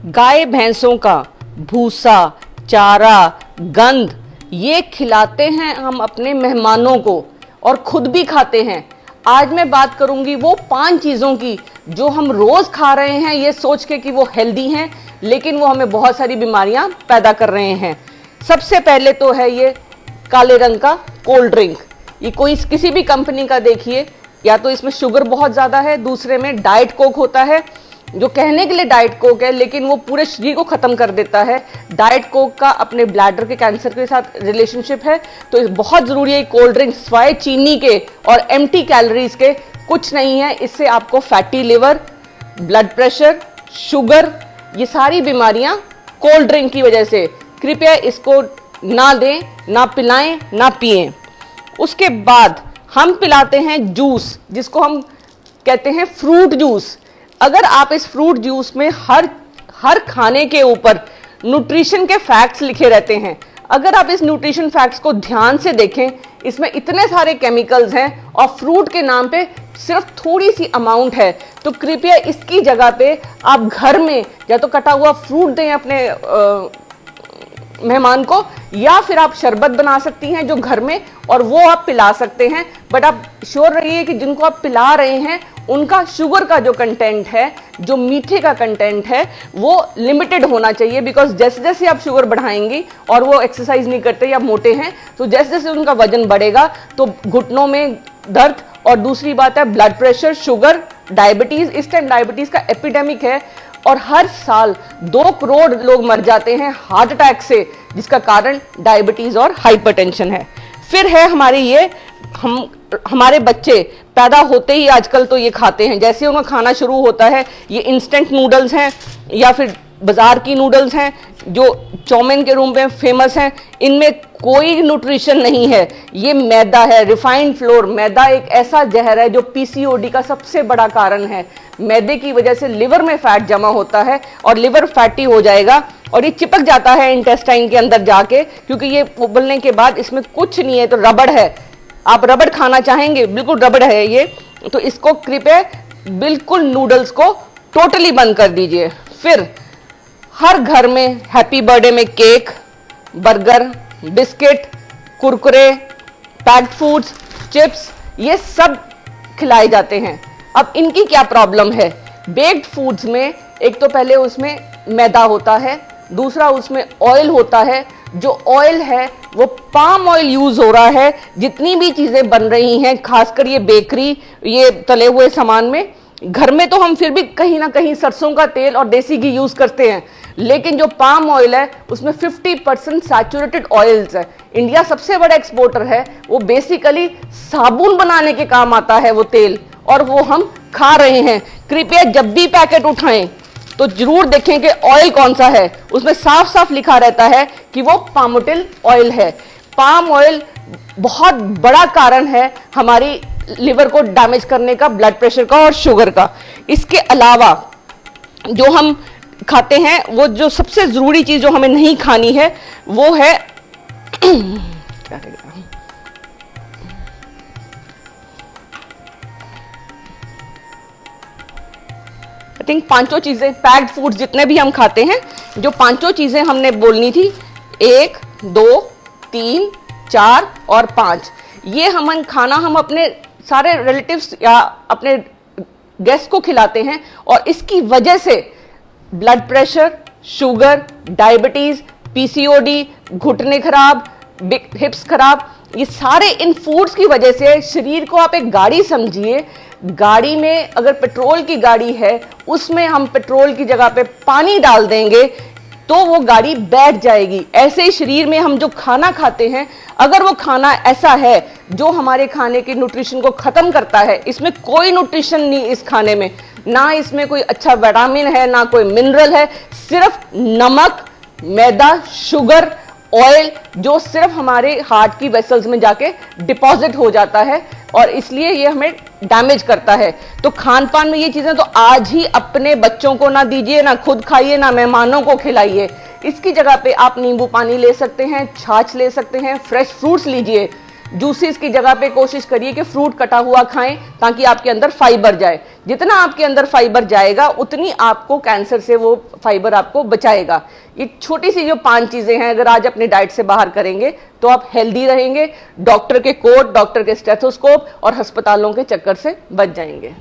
गाय भैंसों का भूसा, चारा, गंध ये खिलाते हैं हम अपने मेहमानों को और खुद भी खाते हैं। आज मैं बात करूंगी वो 5 चीज़ों की जो हम रोज़ खा रहे हैं ये सोच के कि वो हेल्दी हैं, लेकिन वो हमें बहुत सारी बीमारियां पैदा कर रहे हैं। सबसे पहले तो है ये काले रंग का कोल्ड ड्रिंक। ये कोई किसी भी कंपनी का देखिए, या तो इसमें शुगर बहुत ज़्यादा है, दूसरे में डाइट कोक होता है जो कहने के लिए डाइट कोक है लेकिन वो पूरे शरीर को ख़त्म कर देता है। डाइट कोक का अपने ब्लैडर के कैंसर के साथ रिलेशनशिप है, तो बहुत ज़रूरी है कोल्ड ड्रिंक स्वाय चीनी के और एम्प्टी कैलोरीज के कुछ नहीं है। इससे आपको fatty liver, blood pressure, sugar, ये सारी बीमारियां कोल्ड ड्रिंक की वजह से। कृपया इसको ना दें, ना पिलाएं, ना पिएं। उसके बाद हम पिलाते हैं जूस, जिसको हम कहते हैं फ्रूट जूस। अगर आप इस फ्रूट जूस में हर खाने के ऊपर न्यूट्रिशन के फैक्ट्स लिखे रहते हैं, अगर आप इस न्यूट्रिशन फैक्ट्स को ध्यान से देखें, इसमें इतने सारे केमिकल्स हैं और फ्रूट के नाम पे सिर्फ थोड़ी सी अमाउंट है, तो कृपया इसकी जगह पे आप घर में या तो कटा हुआ फ्रूट दें अपने मेहमान को, या फिर आप शरबत बना सकती हैं जो घर में, और वो आप पिला सकते हैं। बट आप श्योर रहिए कि जिनको आप पिला रहे हैं उनका शुगर का जो कंटेंट है, जो मीठे का कंटेंट है, वो लिमिटेड होना चाहिए। बिकॉज जैसे जैसे आप शुगर बढ़ाएंगी और वो एक्सरसाइज नहीं करते या मोटे हैं, तो जैसे जैसे उनका वजन बढ़ेगा तो घुटनों में दर्द, और दूसरी बात है ब्लड प्रेशर, शुगर, डायबिटीज। इस टाइम डायबिटीज का एपिडेमिक है और हर साल 2 करोड़ लोग मर जाते हैं हार्ट अटैक से, जिसका कारण डायबिटीज और हाइपरटेंशन है। फिर है हमारे बच्चे पैदा होते ही आजकल तो ये खाते हैं, जैसे उनका खाना शुरू होता है ये इंस्टेंट नूडल्स हैं या फिर बाजार की नूडल्स हैं जो चाउमीन के रूप में फेमस हैं। इनमें कोई न्यूट्रिशन नहीं है, ये मैदा है, रिफाइंड फ्लोर। मैदा एक ऐसा जहर है जो पीसीओडी का सबसे बड़ा कारण है। मैदे की वजह से लिवर में फैट जमा होता है और लिवर फैटी हो जाएगा और ये चिपक जाता है इंटेस्टाइन के अंदर जाके, क्योंकि ये उबलने के बाद इसमें कुछ नहीं है, तो रबड़ है। आप रबड़ खाना चाहेंगे, बिल्कुल रबड़ है ये, तो इसको कृपया बिल्कुल नूडल्स को टोटली बंद कर दीजिए। फिर हर घर में हैप्पी बर्थडे में cake, burger, biscuit, Kurkure, packed foods, chips, ये सब खिलाए जाते हैं। अब इनकी क्या प्रॉब्लम है? बेक्ड फूड्स में एक तो पहले उसमें मैदा होता है, दूसरा उसमें ऑयल होता है। जो ऑयल है वो पाम ऑयल यूज हो रहा है। जितनी भी चीजें बन रही हैं, खासकर ये बेकरी, ये तले हुए सामान में, घर में तो हम फिर भी कहीं ना कहीं सरसों का तेल और देसी घी यूज करते हैं, लेकिन जो पाम ऑयल है उसमें 50% सैचुरेटेड ऑयल्स है। इंडिया सबसे बड़ा एक्सपोर्टर है, वो बेसिकली साबुन बनाने के काम आता है वो तेल, और वो हम खा रहे हैं। कृपया जब भी पैकेट उठाएं तो जरूर देखें कि ऑयल कौन सा है। उसमें साफ साफ लिखा रहता है कि वो पामोटिल ऑयल है। पाम ऑयल बहुत बड़ा कारण है हमारी लिवर को डैमेज करने का, ब्लड प्रेशर का और शुगर का। इसके अलावा जो हम खाते हैं, वो जो सबसे जरूरी चीज जो हमें नहीं खानी है वो है आई थिंक 5 चीजें, पैक्ड फूड्स जितने भी हम खाते हैं, जो 5 चीजें हमने बोलनी थी, 1, 2, 3, 4 और 5, ये खाना हम अपने सारे रिलेटिव्स या अपने गेस्ट को खिलाते हैं, और इसकी वजह से blood pressure, sugar, diabetes, PCOD, घुटने खराब, हिप्स खराब, ये सारे इन फूड्स की वजह से। शरीर को आप एक गाड़ी समझिए, गाड़ी में अगर पेट्रोल की गाड़ी है, उसमें हम पेट्रोल की जगह पे पानी डाल देंगे तो वो गाड़ी बैठ जाएगी। ऐसे ही शरीर में हम जो खाना खाते हैं, अगर वो खाना ऐसा है जो हमारे खाने के न्यूट्रिशन को खत्म करता है, इसमें कोई न्यूट्रिशन नहीं इस खाने में, ना इसमें कोई अच्छा विटामिन है, ना कोई मिनरल है, सिर्फ नमक, मैदा, शुगर, ऑयल, जो सिर्फ हमारे हार्ट की वेसल्स में जाके डिपॉजिट हो जाता है और इसलिए ये हमें डैमेज करता है। तो खान पान में ये चीजें तो आज ही अपने बच्चों को ना दीजिए, ना खुद खाइए, ना मेहमानों को खिलाइए। इसकी जगह पे आप नींबू पानी ले सकते हैं, छाछ ले सकते हैं, फ्रेश फ्रूट्स लीजिए। जूसेस की जगह पे कोशिश करिए कि फ्रूट कटा हुआ खाएं ताकि आपके अंदर फाइबर जाए। जितना आपके अंदर फाइबर जाएगा उतनी आपको कैंसर से वो फाइबर आपको बचाएगा। ये छोटी सी जो 5 चीजें हैं अगर आज अपने डाइट से बाहर करेंगे तो आप हेल्दी रहेंगे, डॉक्टर के कोट, डॉक्टर के स्टेथोस्कोप और अस्पतालों के चक्कर से बच जाएंगे।